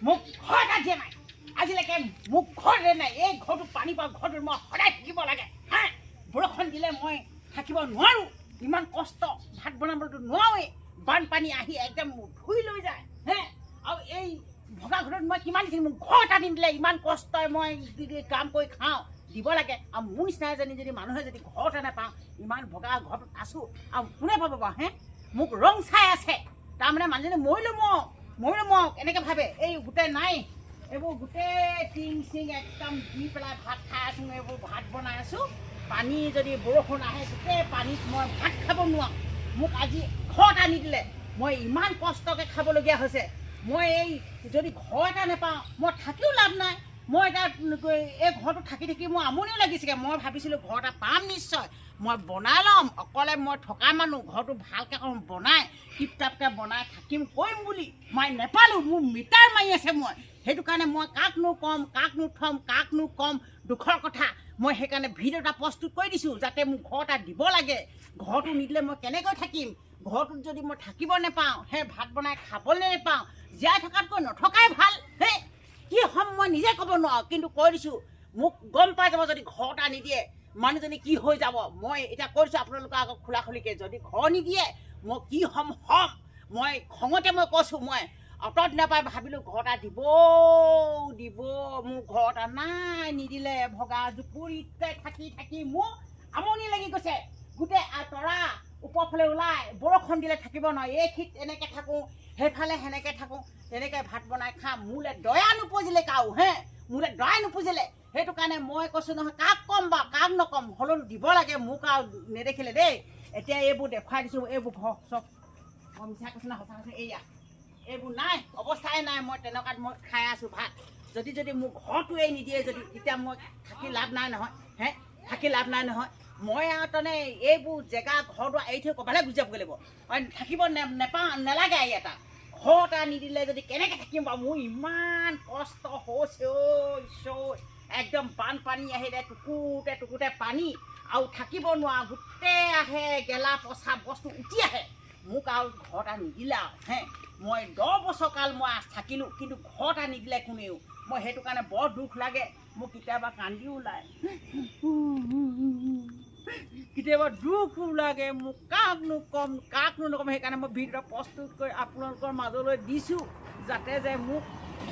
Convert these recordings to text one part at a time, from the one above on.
মোক ঘৰ এটা দিয়া নাই আজিলৈকে মোক ঘৰ দিয়া নাই এই ঘৰটো পানী পা ঘৰটোত মই সদায় থাকিব লাগে হা বৰষুণ দিলে মই থাকিব নোৱাৰোঁ ইমান কষ্ট ভাত বনাবতো নোৱাৰোৱেই বানপানী আহি একদম ধুই লৈ যায় হে আৰু এই ভগা ঘৰত মই কিমান দিন মোক ঘৰ এটা নিদিলে ইমান কষ্টই মই কাম কৰি খাওঁ দিব লাগে আৰু মোৰ নিচিনা এজনী যদি মানুহে যদি ঘৰ এটা নাপাওঁ ইমান ভগা ঘৰটোত আছোঁ আৰু কোনে পাব বাৰু হে মোক ৰং চাই আছে তাৰমানে মানুহজনী মৰিলোঁ মোক এনেকৈ ভাবে এই গোটেই নাই এইবোৰ গোটেই টিং চিং একদম দি পেলাই ভাত খাই আছোঁ এইবোৰ ভাত বনাই আছোঁ পানী যদি বৰষুণ আহে গোটেই পানীত মই ভাত খাব নোৱাৰোঁ মোক আজি ঘৰ এটা নিদিলে মই ইমান কষ্টকৈ খাবলগীয়া হৈছে মই এই যদি ঘৰ এটা নাপাওঁ মই থাকিও লাভ নাই মই এতিয়া এই ঘৰটো থাকি থাকি মোৰ আমনিও লাগিছেগৈ মই ভাবিছিলোঁ ঘৰ এটা পাম নিশ্চয় মই বনাই ল'ম অকলে মই থকা মানুহ ঘৰটো ভালকৈ বনাই টিপ টাপকৈ বনাই থাকিম কৰিম বুলি মই নেপালোঁ মোৰ মিটাৰ মাৰি আছে মই সেইটো কাৰণে মই কাকনো ক'ম কাকনো থ'ম কাকনো ক'ম দুখৰ কথা মই সেইকাৰণে ভিডিঅ' এটা প্ৰস্তুত কৰি দিছোঁ যাতে মোক ঘৰ এটা দিব লাগে ঘৰটো নিদিলে মই কেনেকৈ থাকিম ঘৰটোত যদি মই থাকিব নাপাওঁ সেই ভাত বনাই খাবলৈ নাপাওঁ জীয়াই থকাতকৈ নথকাই ভাল সেই কি হ'ম মই নিজে ক'ব নোৱাৰোঁ কিন্তু কৈ দিছোঁ মোক গম পাই যাব যদি ঘৰ এটা নিদিয়ে মানুহজনী কি হৈ যাব মই এতিয়া কৈ দিছোঁ আপোনালোকৰ আগত খোলা খুলিকৈ যদি ঘৰ নিদিয়ে মই কি হ'ম মই খঙতে মই কৈছোঁ মই অতত নাপাই ভাবিলোঁ ঘৰ এটা দিব মোৰ ঘৰ এটা নাই নিদিলে ভগা জুপুৰিতে থাকি থাকি মোৰ আমনি লাগি গৈছে গোটেই তৰা ওপৰফালে ওলাই বৰষুণ দিলে থাকিব নোৱাৰি এই খিত এনেকৈ থাকোঁ সেইফালে সেনেকৈ থাকোঁ তেনেকৈ ভাত বনাই খাম মোলৈ দয়া নুপুজিলে কাৰো মোলৈ দয়া নুপুজিলে সেইটো কাৰণে মই কৈছোঁ নহয় কাক ক'ম বা কাক নক'ম হ'লেও দিব লাগে মোক আৰু নেদেখিলে দেই এতিয়া এইবোৰ দেখুৱাই দিছোঁ এইবোৰ ঘৰ চব মই মিছা কৈছোঁ না সঁচা কৈছোঁ এয়া এইবোৰ নাই অৱস্থাই নাই মই তেনেকুৱাত মই খাই আছোঁ ভাত যদি মোক ঘৰটোৱে নিদিয়ে যদি তেতিয়া মই থাকি লাভ নাই নহয় মই আৰু তাৰমানে এইবোৰ জেগা ঘৰটো এৰি থৈ ক'ৰবালৈ গুচি যাবগৈ লাগিব থাকিব নেলাগে এটা ঘৰ এটা নিদিলে যদি কেনেকৈ থাকিম বাৰু মোৰ ইমান কষ্ট হৈছে একদম বানপানী আহিলে টুকুতে পানী আৰু থাকিব নোৱাৰোঁ গোটেই আহে গেলা পচা বস্তু উঠি আহে মোক আৰু ঘৰ এটা নিদিলে আৰু মই 10 বছৰ কাল মই থাকিলোঁ কিন্তু ঘৰ এটা নিদিলে কোনেও মই সেইটো কাৰণে বৰ দুখ লাগে মোক কেতিয়াবা কান্দিও ওলায় কেতিয়াবা দুখো লাগে মোক কাকনো নক'ম সেইকাৰণে মই ভিডিঅ' প্ৰস্তুত কৰি আপোনালোকৰ মাজলৈ দিছোঁ যাতে যে মোক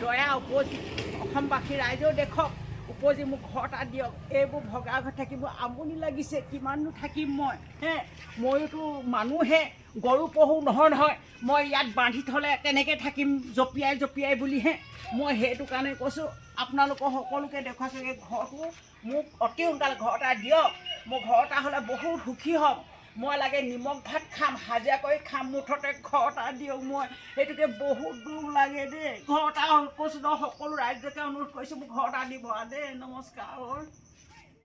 দয়া উপজি অসমবাসী ৰাইজেও দেখক উপজি মোক ঘৰ এটা দিয়ক এইবোৰ ভগা ঘৰ থাকিব আমনি লাগিছে কিমাননো থাকিম ময়োতো মানুহে গৰু পহু নহয় মই ইয়াত বান্ধি থ'লে তেনেকৈ থাকিম জঁপিয়াই বুলিহে মই সেইটো কাৰণে কৈছোঁ আপোনালোকৰ সকলোকে দেখুৱাইছোঁ এই ঘৰটো মোক অতি সোনকালে ঘৰ এটা দিয়ক মোৰ ঘৰ এটা হ'লে বহুত সুখী হ'ম মই লাগে নিমখ ভাত খাম হাজিৰা কৰি খাম মুঠতে ঘৰ এটা দিয়ক মই সেইটোকে বহুত দুখ লাগে দেই ঘৰ এটা কৈছোঁ ন সকলো ৰাইজকে অনুৰোধ কৰিছোঁ মোক ঘৰ এটা দিব দেই নমস্কাৰ